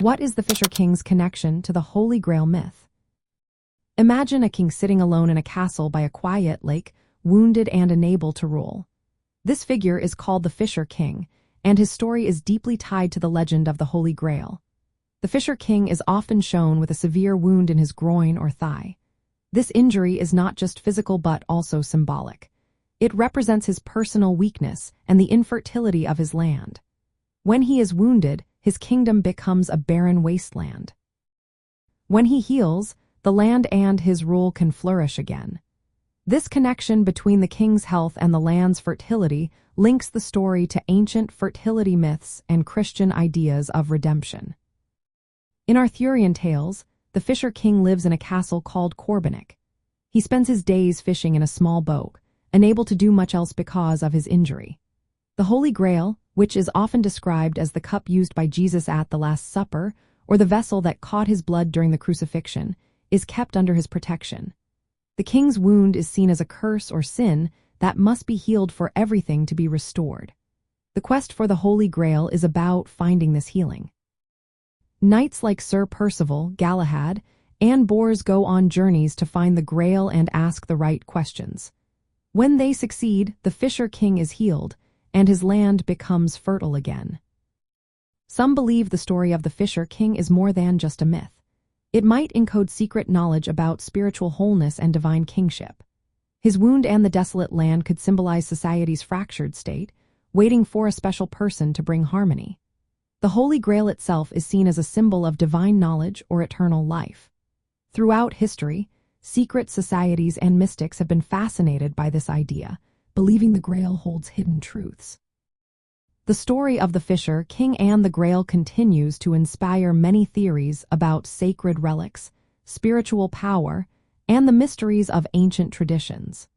What is the Fisher King's connection to the Holy Grail myth? Imagine a king sitting alone in a castle by a quiet lake, wounded and unable to rule. This figure is called the Fisher King, and his story is deeply tied to the legend of the Holy Grail. The Fisher King is often shown with a severe wound in his groin or thigh. This injury is not just physical but also symbolic. It represents his personal weakness and the infertility of his land. When he is wounded, his kingdom becomes a barren wasteland. When he heals, the land and his rule can flourish again. This connection between the king's health and the land's fertility links the story to ancient fertility myths and Christian ideas of redemption. In Arthurian tales, the Fisher King lives in a castle called Corbinic. He spends his days fishing in a small boat, unable to do much else because of his injury. The Holy Grail, which is often described as the cup used by Jesus at the Last Supper, or the vessel that caught his blood during the crucifixion, is kept under his protection. The king's wound is seen as a curse or sin that must be healed for everything to be restored. The quest for the Holy Grail is about finding this healing. Knights like Sir Percival, Galahad, and Bors go on journeys to find the Grail and ask the right questions. When they succeed, the Fisher King is healed, and his land becomes fertile again. Some believe the story of the Fisher King is more than just a myth. It might encode secret knowledge about spiritual wholeness and divine kingship. His wound and the desolate land could symbolize society's fractured state, waiting for a special person to bring harmony. The Holy Grail itself is seen as a symbol of divine knowledge or eternal life. Throughout history, secret societies and mystics have been fascinated by this idea, believing the Grail holds hidden truths. The story of the Fisher King and the Grail continues to inspire many theories about sacred relics, spiritual power, and the mysteries of ancient traditions.